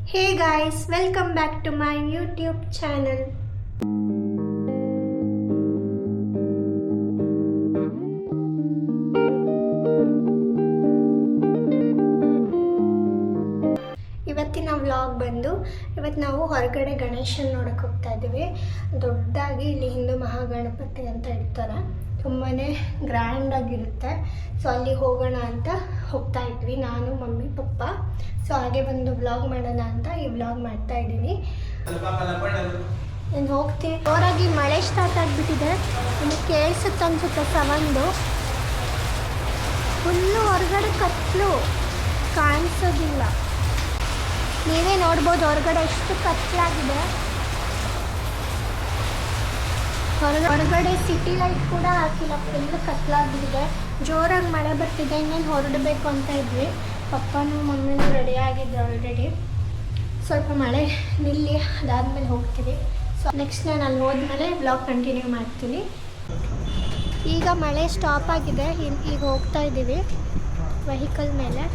Hey guys, welcome back to my YouTube channel. ಇವತ್ತಿನ vlog ಬಂದು ಇವತ್ತು ನಾವು ಹೊರಗಡೆ ಗಣೇಶನ ನೋಡಕ್ಕೆ ಹೋಗ್ತಾ ಇದ್ದೀವಿ. ದೊಡ್ಡದಾಗಿ ಇಲ್ಲಿ ಹಿಂದೂ ಮಹಾಗಣಪತಿ ಅಂತ ಇಡ್ತಾರೆ, ತುಂಬಾ ಗ್ರ್ಯಾಂಡಾಗಿರುತ್ತೆ. ಸೊ ಅಲ್ಲಿ ಹೋಗೋಣ ಅಂತ ಹೋಗ್ತಾ ಇದ್ವಿ, ನಾನು ಮಮ್ಮಿ ಪಪ್ಪ. ಸೊ ಹಾಗೆ ಒಂದು ವ್ಲಾಗ್ ಮಾಡೋಣ ಅಂತ ಈ ವ್ಲಾಗ್ ಮಾಡ್ತಾ ಇದ್ದೀನಿ. ಇನ್ನು ಹೋಗ್ತೀವಿ. ಜೋರಾಗಿ ಮಳೆ ಸ್ಟಾರ್ಟ್ ಆಗಿಬಿಟ್ಟಿದೆ, ಇನ್ನು ಕೇಳಿಸುತ್ತೆ ಅನ್ಸುತ್ತೆ ಸೌಂಡು. ಫುಲ್ಲು ಹೊರಗಡೆ ಕತ್ಲು, ಕಾಣಿಸೋದಿಲ್ಲ. ನೀವೇ ನೋಡ್ಬೋದು ಹೊರಗಡೆ ಎಷ್ಟು ಕತ್ಲಾಗಿದೆ. ಹೊರಗಡೆ ಸಿಟಿ ಲೈಟ್ ಕೂಡ ಹಾಕಿಲ್ಲ, ಫುಲ್ಲು ಕತ್ಲಾಗಿದೆ. ಜೋರಾಗಿ ಮಳೆ ಬರ್ತಿದೆ, ಇನ್ನೇನು ಹೊರಡಬೇಕು ಅಂತ ಇದ್ವಿ. ಪಪ್ಪನೂ ಮಮ್ಮಿನೂ ರೆಡಿ ಆಗಿದ್ರು ಆಲ್ರೆಡಿ. ಸ್ವಲ್ಪ ಮಳೆ ನಿಲ್ಲಿ ಅದಾದಮೇಲೆ ಹೋಗ್ತೀವಿ. ಸೊ ನೆಕ್ಸ್ಟ್ ನಾನು ಅಲ್ಲಿ ಹೋದ್ಮೇಲೆ ಬ್ಲಾಗ್ ಕಂಟಿನ್ಯೂ ಮಾಡ್ತೀನಿ. ಈಗ ಮಳೆ ಸ್ಟಾಪ್ ಆಗಿದೆ, ಈಗ ಹೋಗ್ತಾ ಇದ್ದೀವಿ ವೆಹಿಕಲ್ ಮೇಲೆ.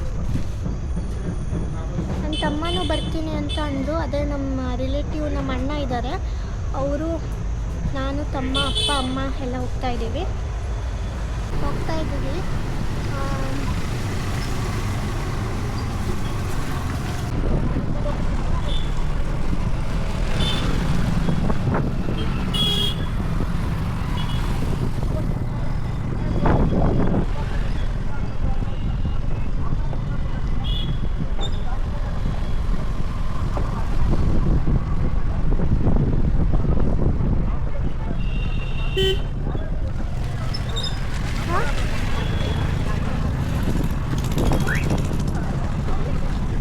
ನನ್ನ ತಮ್ಮನೂ ಬರ್ತೀನಿ ಅಂತ ಅಂದು, ಅದೇ ನಮ್ಮ ರಿಲೇಟಿವ್ ನಮ್ಮ ಅಣ್ಣ ಇದ್ದಾರೆ, ಅವರು ನಾನು ತಮ್ಮ ಅಪ್ಪ ಅಮ್ಮ ಎಲ್ಲ ಹೋಗ್ತಾ ಇದ್ದೀವಿ.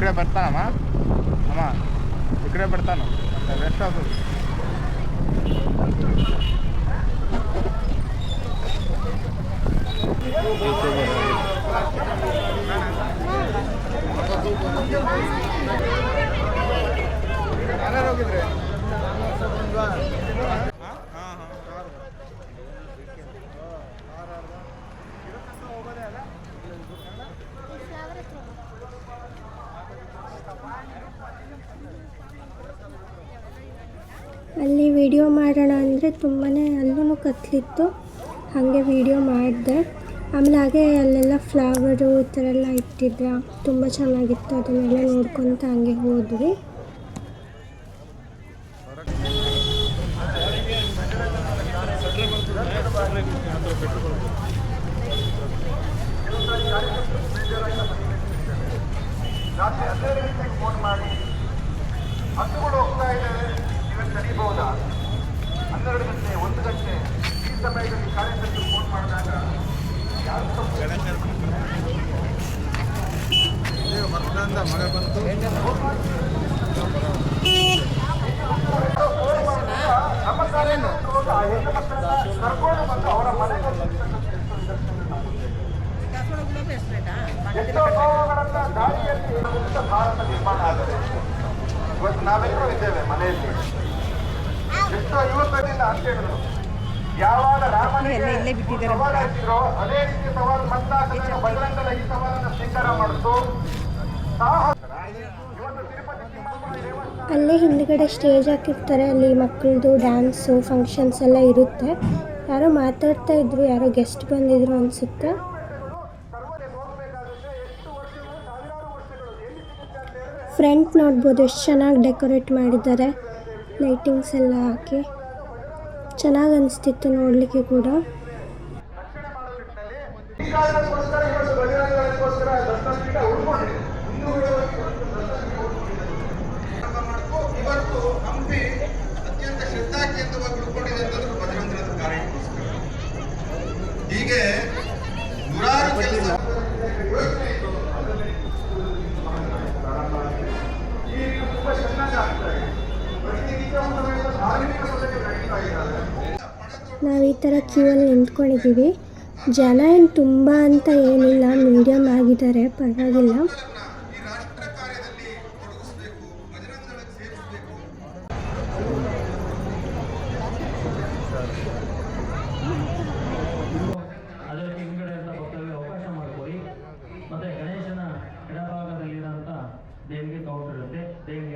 इकडे ಬರ್ತಾನಮ್ಮ ಅಮ್ಮ इकडे ಬರ್ತಾನ ವೆಸ್ಟ್ ಆಗ್ತದೆ. ಯಾರು ಹೋಗಿದ್ರೆ ಅಲ್ಲಿ ವಿಡಿಯೋ ಮಾಡೋಣ ಅಂದರೆ ತುಂಬಾ ಅಲ್ಲೂ ಕತ್ಲಿತ್ತು, ಹಾಗೆ ವಿಡಿಯೋ ಮಾಡಿದೆ. ಆಮೇಲೆ ಹಾಗೆ ಅಲ್ಲೆಲ್ಲ ಫ್ಲವರು ಈ ಥರ ಎಲ್ಲ ಇಟ್ಟಿದ್ರ, ತುಂಬ ಚೆನ್ನಾಗಿತ್ತು. ಅದನ್ನೆಲ್ಲ ನೋಡ್ಕೊತ ಹಂಗೆ ಹೋದ್ವಿ. ಹಸುಗಳು ಹೋಗ್ತಾ ಇದ್ದಾವೆ, ಇವತ್ತು ನಡೀಬಹುದಾ? 12 ಗಂಟೆ 1 ಗಂಟೆ ಈ ಸಮಯದಲ್ಲಿ ಕಾರ್ಯಕರ್ತರು ಫೋನ್ ಮಾಡಿದಾಗ ಮಳೆ ಬಂತು. ನಮ್ಮ ಕಾರ್ಯಕರ್ತರು ಕರ್ಕೊಂಡು ಬಂದು ಅವರ ಮನೆಗಳಲ್ಲಿ ಎಷ್ಟೋ ಭಾವಗಳನ್ನ ದಾರಿಯಲ್ಲಿ ಮುಕ್ತ ಭಾರತ ನಿರ್ಮಾಣ ಆಗಿದೆ. ಇವತ್ತು ನಾವೆಲ್ಲರೂ ಇದ್ದೇವೆ ಮನೆಯಲ್ಲಿ. ಎಷ್ಟೋ ಯುವಕರಿಂದ ಅಂತ ಹೇಳಿದ್ರು, ಯಾವಾಗ ರಾಮನಿಗೆ ಸವಾಲಾಯ್ತಿರೋ ಅದೇ ರೀತಿ ಸವಾಲು ಮತ್ತಾಗ ಬಜರಂಗದ ಈ ಸವಾಲನ್ನು ಸ್ವೀಕಾರ ಮಾಡಿತು. ಅಲ್ಲೇ ಹಿಂದ್ಗಡೆ ಸ್ಟೇಜ್ ಹಾಕಿರ್ತಾರೆ, ಅಲ್ಲಿ ಮಕ್ಕಳದು ಡ್ಯಾನ್ಸು ಫಂಕ್ಷನ್ಸ್ ಎಲ್ಲ ಇರುತ್ತೆ. ಯಾರೋ ಮಾತಾಡ್ತಾ ಇದ್ರು, ಯಾರೋ ಗೆಸ್ಟ್ ಬಂದಿದ್ರು ಅನಿಸುತ್ತೆ. ಫ್ರಂಟ್ ನೋಡ್ಬೋದು ಎಷ್ಟು ಚೆನ್ನಾಗಿ ಡೆಕೋರೇಟ್ ಮಾಡಿದ್ದಾರೆ, ಲೈಟಿಂಗ್ಸ್ ಎಲ್ಲ ಹಾಕಿ ಚೆನ್ನಾಗಿ ಅನಿಸ್ತಿತ್ತು ನೋಡಲಿಕ್ಕೆ ಕೂಡ. ಇವತ್ತು ಹಂಪಿ ಅತ್ಯಂತ ಶ್ರದ್ಧಾಕೇಂದ್ರವಾಗಿ ಉಳ್ಕೊಂಡಿದೆ ಅಂತಂದ್ರೆ ಬಜರಂಗದ ಕಾರ್ಯಕ್ಕೋಸ್ಕರ. ಹೀಗೆ ನೂರಾರು ಕೆಲಸ ನಾವು ಈ ಥರ ಕ್ಯೂವಲ್ಲಿ ನಿಂತ್ಕೊಂಡಿದ್ದೀವಿ. ಜನ ಏನು ತುಂಬ ಅಂತ ಏನಿಲ್ಲ, ಮೀಡಿಯಮ್ ಆಗಿದ್ದಾರೆ, ಪರವಾಗಿಲ್ಲ. ಈ ರಾಷ್ಟ್ರ ಕಾರ್ಯದಲ್ಲಿ ತೊಡಗಿಸಬೇಕು, ಬಜರಂಗದೊಳಗೆ ಸೇರಿಸಬೇಕು. ಅದಕ್ಕೆ ಹಿಂಗಡೆ ಅಂತ ಭಕ್ತರಿಗೆ ಅವಕಾಶ ಮಾಡಿಕೊಡಿ. ಮತ್ತು ಗಣೇಶನ ಎಡಭಾಗದಲ್ಲಿರೋಂಥ ದೇವಿಗೆ ಕೌಂಟರ್ ಇರುತ್ತೆ, ದೇವಿಗೆ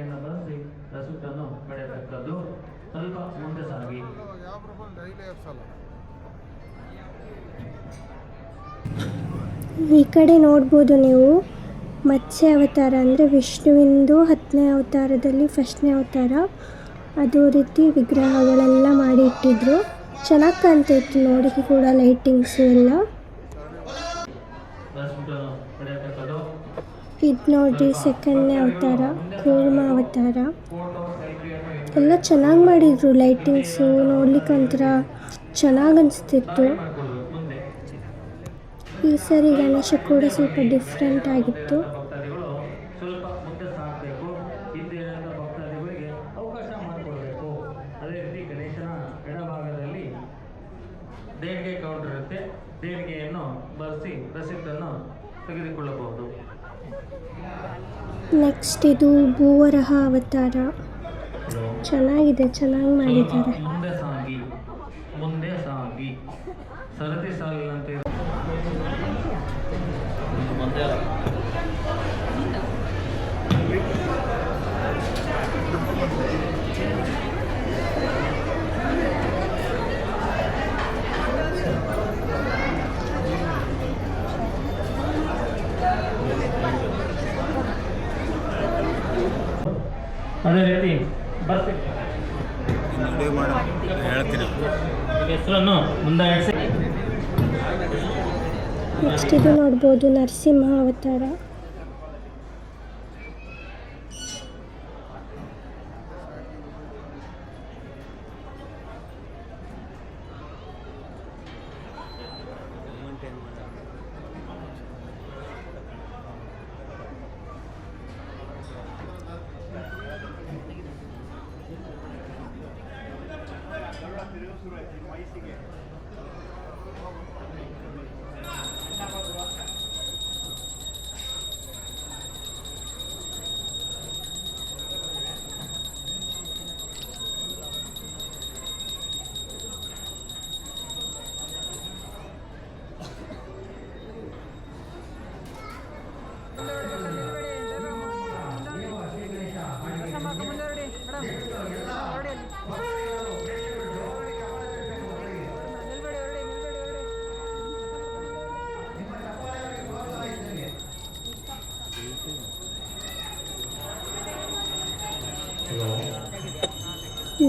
ಈ ಕಡೆ ನೋಡ್ಬೋದು ನೀವು ಮತ್ಸ್ಯ ಅವತಾರ ಅಂದರೆ ವಿಷ್ಣುವಿಂದು 10ನೇ ಅವತಾರದಲ್ಲಿ ಫಸ್ಟ್ನೇ ಅವತಾರ. ಅದು ರೀತಿ ವಿಗ್ರಹಗಳೆಲ್ಲ ಮಾಡಿ ಇಟ್ಟಿದ್ರು. ಚೆನ್ನಾಗಿ ಕಾಣ್ತಾಯಿತ್ತು ನೋಡಿ ಕೂಡ ಲೈಟಿಂಗ್ಸು ಎಲ್ಲ. ಇದು ನೋಡ್ರಿ ಸೆಕೆಂಡ್ನೇ ಅವತಾರ ಕೂರ್ಮ ಅವತಾರ. ಎಲ್ಲ ಚೆನ್ನಾಗಿ ಮಾಡಿದರು ಲೈಟಿಂಗ್ಸು, ನೋಡ್ಲಿಕ್ಕೆ ಒಂಥರ ಚೆನ್ನಾಗಿ ಅನಿಸ್ತಿತ್ತು. ಈ ಸರಿ ಗಣೇಶ ಕೂಡ ಸ್ವಲ್ಪ ಡಿಫ್ರೆಂಟ್ ಆಗಿತ್ತು. ಸ್ವಲ್ಪ ಮುಂದೆ ಸಾಗಬೇಕು, ಹಿಂದೆ ಭಕ್ತಾದಿಗಳಿಗೆ ಅವಕಾಶ ಮಾಡಿಕೊಡ್ಬೇಕು. ಅದೇ ರೀತಿ ಗಣೇಶನ ಎಡಭಾಗದಲ್ಲಿ ದೇಣಿಗೆ ಕೌಂಟರ್ ಇರುತ್ತೆ. ದೇಣಿಗೆಯನ್ನು ಬರೆಸಿ ರಸೀದನ್ನು ತೆಗೆದುಕೊಳ್ಳಬಹುದು. ನೆಕ್ಸ್ಟ್ ಇದು ಭೂವರಹ ಅವತಾರ. ಚೆನ್ನಾಗಿದೆ, ಚೆನ್ನಾಗಿ ಮಾಡಿದ್ದಾರೆ. ಮುಂದೆ ಸಾಗಿ ಸರತಿ ಸಾಲಿನಂತೆ ಅದೇ ರೀತಿ ಬರ್ತೀವಿ. ಹೆಸರನ್ನು ಮುಂದೆ ಇಡಿಸಿ. ನೆಕ್ಸ್ಟ್ ಇದು ನೋಡ್ಬೋದು ನರಸಿಂಹ ಅವತಾರ.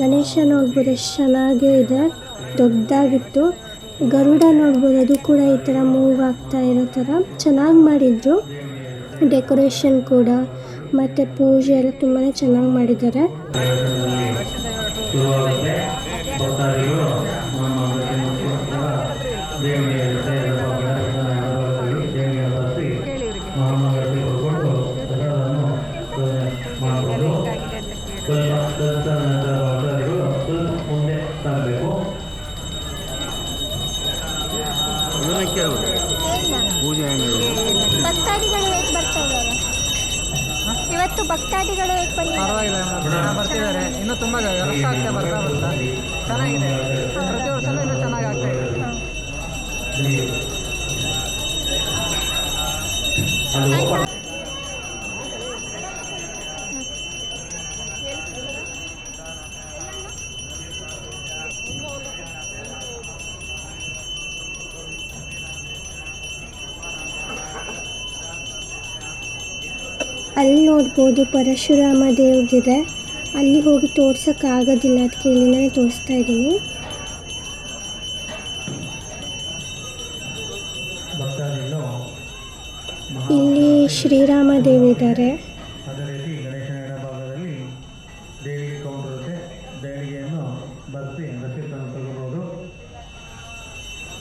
ಗಣೇಶ ನೋಡ್ಬೋದು ಎಷ್ಟು ಚೆನ್ನಾಗೇ ಇದೆ, ದೊಡ್ಡದಾಗಿತ್ತು. ಗರುಡ ನೋಡ್ಬೋದು, ಅದು ಕೂಡ ಈ ಥರ ಮೂವ್ ಆಗ್ತಾ ಇರೋ ಥರ ಚೆನ್ನಾಗಿ ಮಾಡಿದ್ರು. ಡೆಕೋರೇಷನ್ ಕೂಡ ಮತ್ತು ಪೂಜೆ ಎಲ್ಲ ತುಂಬಾ ಚೆನ್ನಾಗಿ ಮಾಡಿದ್ದಾರೆ. ಭಕ್ತಾದಿಗಳು ಹೇಗೆ ಬರ್ತಾರೆ ಇವತ್ತು? ಭಕ್ತಾದಿಗಳು ಹೇಗೆ ಪರವಾಗಿಲ್ಲ ಬರ್ತಿದ್ದಾರೆ. ಇನ್ನೂ ತುಂಬ ವ್ಯವಸ್ಥೆ ಆಗ್ತಾ ಬರ್ತಾ ಚೆನ್ನಾಗಿದೆ. ಪ್ರತಿ ವರ್ಷನೂ ಇನ್ನೂ ಚೆನ್ನಾಗಿ ಆಗ್ತಾ ಇದೆ. ಅಲ್ಲಿ ನೋಡ್ಬೋದು ಪರಶುರಾಮ ದೇವ್ರದಿದೆ. ಅಲ್ಲಿ ಹೋಗಿ ತೋರ್ಸೋಕ್ಕಾಗೋದಿಲ್ಲ, ಅದಕ್ಕೆ ಇಲ್ಲಿಂದಲೇ ತೋರಿಸ್ತಾ ಇದ್ದೀನಿ. ಇಲ್ಲಿ ಶ್ರೀರಾಮ ದೇವರಿದ್ದಾರೆ. ಅದೇ ರೀತಿ ಗಣೇಶನ ಎಡಭಾಗದಲ್ಲಿ ದೇವಿಗೆ ಕೌಂಟರ್ ಇರುತ್ತೆ. ದೇಣಿಗೆಯನ್ನು ಬರೆಸಿ ರಸೀದನ್ನು ತಗೋಬಹುದು.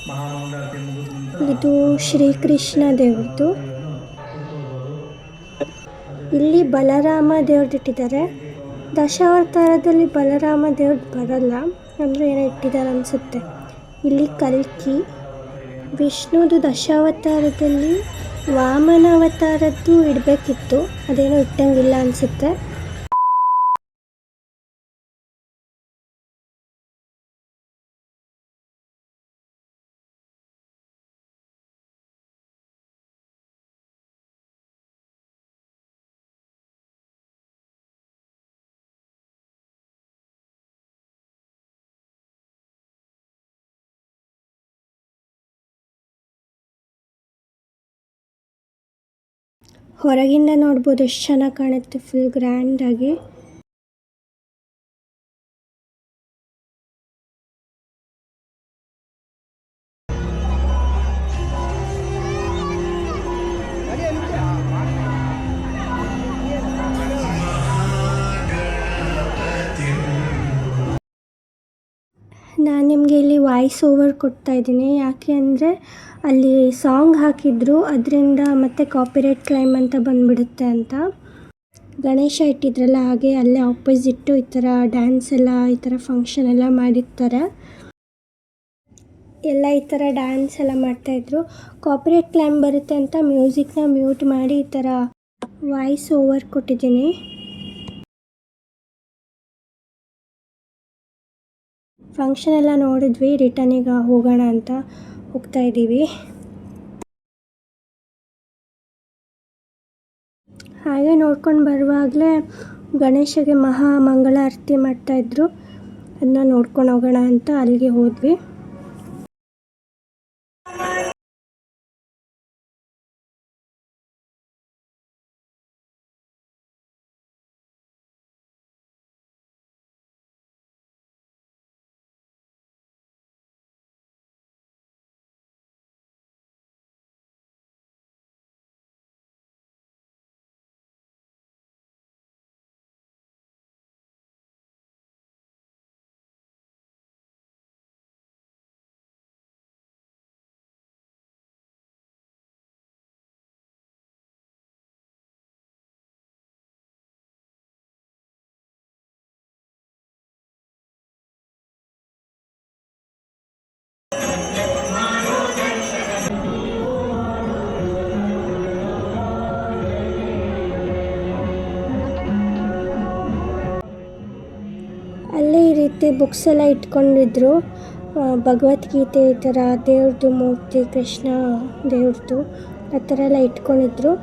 ಮಹಾಮಂಗಳಾರತಿ ಮುಗಿದ ನಂತರ ಇದು ಶ್ರೀಕೃಷ್ಣ ದೇವ್ರದ್ದು. ಇಲ್ಲಿ ಬಲರಾಮ ದೇವ್ರದ್ದು ಇಟ್ಟಿದ್ದಾರೆ. ದಶಾವತಾರದಲ್ಲಿ ಬಲರಾಮ ದೇವ್ರದ್ದು ಬರಲ್ಲ, ಅಂದರೆ ಏನೋ ಇಟ್ಟಿದ್ದಾರೆ ಅನಿಸುತ್ತೆ. ಇಲ್ಲಿ ಕಲ್ಕಿ. ವಿಷ್ಣುದು ದಶಾವತಾರದಲ್ಲಿ ವಾಮನ ಅವತಾರದ್ದು ಇಡಬೇಕಿತ್ತು, ಅದೇನೋ ಇಟ್ಟಂಗಿಲ್ಲ ಅನಿಸುತ್ತೆ. ಹೊರಗಿಂದ ನೋಡ್ಬೋದು ಎಷ್ಟು ಚೆನ್ನಾಗಿ ಕಾಣುತ್ತೆ, ಫುಲ್ ಗ್ರ್ಯಾಂಡಾಗಿ. ನಾನು ನಿಮಗೆ ಇಲ್ಲಿ ವಾಯ್ಸ್ ಓವರ್ ಕೊಡ್ತಾಯಿದ್ದೀನಿ, ಯಾಕೆ ಅಂದರೆ ಅಲ್ಲಿ ಸಾಂಗ್ ಹಾಕಿದ್ರು, ಅದರಿಂದ ಮತ್ತೆ ಕಾಪಿರೈಟ್ ಕ್ಲೈಮ್ ಅಂತ ಬಂದುಬಿಡುತ್ತೆ ಅಂತ. ಗಣೇಶ ಇಟ್ಟಿದ್ರಲ್ಲ, ಹಾಗೆ ಅಲ್ಲೇ ಆಪೋಸಿಟ್ಟು ಈ ಥರ ಡ್ಯಾನ್ಸ್ ಎಲ್ಲ, ಈ ಥರ ಫಂಕ್ಷನ್ ಎಲ್ಲ ಮಾಡಿರ್ತಾರೆ. ಎಲ್ಲ ಈ ಥರ ಡ್ಯಾನ್ಸ್ ಎಲ್ಲ ಮಾಡ್ತಾಯಿದ್ರು. ಕಾಪಿರೈಟ್ ಕ್ಲೈಮ್ ಬರುತ್ತೆ ಅಂತ ಮ್ಯೂಸಿಕ್ನ ಮ್ಯೂಟ್ ಮಾಡಿ ಈ ಥರ ವಾಯ್ಸ್ ಓವರ್ ಕೊಟ್ಟಿದ್ದೀನಿ. ಫಂಕ್ಷನ್ ಎಲ್ಲ ನೋಡಿದ್ವಿ, ರಿಟರ್ನ್ ಈಗ ಹೋಗೋಣ ಅಂತ ಹೋಗ್ತಾ ಇದ್ದೀವಿ. ಹಾಗೆ ನೋಡ್ಕೊಂಡು ಬರುವಾಗಲೇ ಗಣೇಶಗೆ ಮಹಾ ಮಂಗಳಾರತಿ ಮಾಡ್ತಾಯಿದ್ರು, ಅದನ್ನ ನೋಡ್ಕೊಂಡು ಹೋಗೋಣ ಅಂತ ಅಲ್ಲಿಗೆ ಹೋದ್ವಿ. ಅಲ್ಲೇ ಈ ರೀತಿ ಬುಕ್ಸ್ ಎಲ್ಲ ಇಟ್ಕೊಂಡಿದ್ರು, ಭಗವದ್ಗೀತೆ, ಈ ಥರ ದೇವ್ರದ್ದು ಮೂರ್ತಿ, ಕೃಷ್ಣ ದೇವ್ರದ್ದು ಆ ಥರ ಎಲ್ಲ ಇಟ್ಕೊಂಡಿದ್ರು.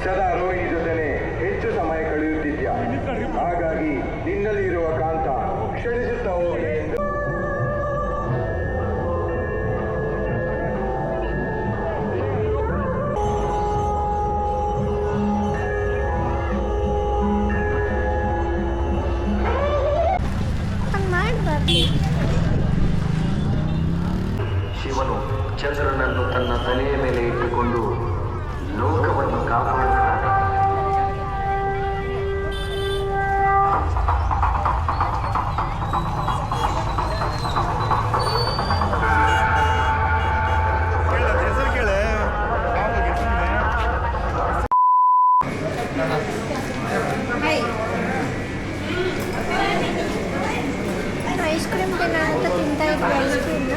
ಸದಾ ರೋಗಿ ಜೊತೆನೆ ಹೆಚ್ಚು ಸಮಯ ಕಳೆಯುತ್ತಿದ್ಯಾ, ಹಾಗಾಗಿ ನಿನ್ನಲ್ಲಿರುವ ಕಾಂತ ಕ್ಷಣಿಸುತ್ತಾ ಹೋಗಿ ಎಂದು ಶಿವನು ಚಂದ್ರನನ್ನು ತನ್ನ ತಲೆಯ ಮೇಲೆ ಇಟ್ಟುಕೊಂಡು ಲೋಕವನ್ನು ಕಾಪಾಡುತ್ತಾನೆ. ಐಸ್ ಕ್ರೀಮ್ ತಿನ್ನೋಣ ಅಂತ ತಿಂತಾ ಇದ್ವಿ ಐಸ್ ಕ್ರೀಮ್ನ.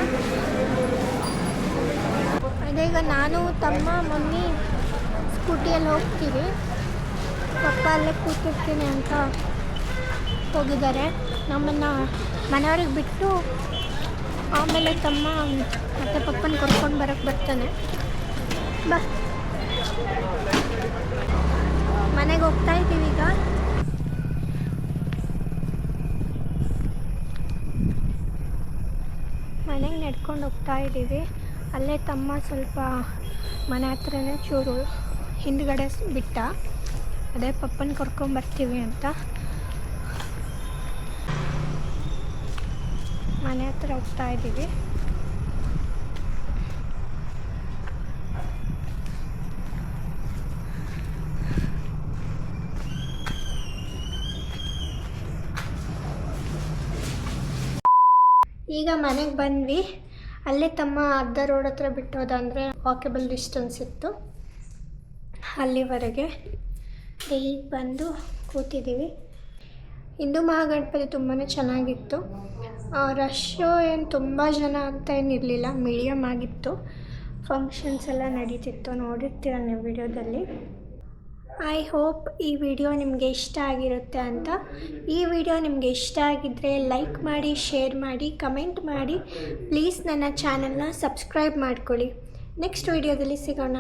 ಅದೀಗ ನಾನು, ತಮ್ಮ, ಮಮ್ಮಿ ಸ್ಕೂಟಿಯಲ್ಲಿ ಹೋಗ್ತೀವಿ. ಪಪ್ಪ ಅಲ್ಲೇ ಕೂತಿರ್ತೀನಿ ಅಂತ ಹೋಗಿದ್ದಾರೆ. ನಮ್ಮನ್ನು ಮನೆಯವ್ರಿಗೆ ಬಿಟ್ಟು ಆಮೇಲೆ ತಮ್ಮ ಮತ್ತು ಪಪ್ಪನ ಕರ್ಕೊಂಡು ಬರೋಕ್ಕೆ ಬರ್ತಾನೆ. ಬಾ, ಮನೆಗೆ ಹೋಗ್ತಾ ಇದ್ದೀವಿ ಈಗ. ಮನೆಗೆ ನಡ್ಕೊಂಡು ಹೋಗ್ತಾ ಇದ್ದೀವಿ. ಅಲ್ಲೇ ತಮ್ಮ ಸ್ವಲ್ಪ ಮನೆ ಹತ್ರನೇ ಚೂರು ಹಿಂದ್ಗಡೆ ಬಿಟ್ಟ, ಅದೇ ಪಪ್ಪನ ಕರ್ಕೊಂಬರ್ತೀವಿ ಅಂತ ಮನೆ ಹತ್ರ ಹೋಗ್ತಾ ಇದ್ದೀವಿ. ಈಗ ಮನೆಗೆ ಬಂದ್ವಿ. ಅಲ್ಲೇ ತಮ್ಮ ಅರ್ಧ ರೋಡ್ ಹತ್ರ ಬಿಟ್ಟೋದ, ಅಂದರೆ ವಾಕೇಬಲ್ ಡಿಸ್ಟೆನ್ಸ್ ಇತ್ತು ಅಲ್ಲಿವರೆಗೆ. ಈಗ ಬಂದು ಕೂತಿದ್ದೀವಿ. ಹಿಂದೂ ಮಹಾಗಣಪತಿ ತುಂಬಾ ಚೆನ್ನಾಗಿತ್ತು. ರಶ್ಶು ಏನು ತುಂಬ ಜನ ಅಂತ ಏನಿರಲಿಲ್ಲ, ಮೀಡಿಯಮ್ ಆಗಿತ್ತು. ಫಂಕ್ಷನ್ಸ್ ಎಲ್ಲ ನಡೀತಿತ್ತು, ನೋಡಿರ್ತೀರ ನೀವು ವಿಡಿಯೋದಲ್ಲಿ. ಐ ಹೋಪ್ ಈ ವಿಡಿಯೋ ನಿಮಗೆ ಇಷ್ಟ ಆಗಿರುತ್ತೆ ಅಂತ. ಈ ವಿಡಿಯೋ ನಿಮಗೆ ಇಷ್ಟ ಆಗಿದ್ದರೆ ಲೈಕ್ ಮಾಡಿ, ಶೇರ್ ಮಾಡಿ, ಕಮೆಂಟ್ ಮಾಡಿ. ಪ್ಲೀಸ್ ನನ್ನ ಚಾನಲ್ನ ಸಬ್ಸ್ಕ್ರೈಬ್ ಮಾಡ್ಕೊಳ್ಳಿ. ನೆಕ್ಸ್ಟ್ ವಿಡಿಯೋದಲ್ಲಿ ಸಿಗೋಣ.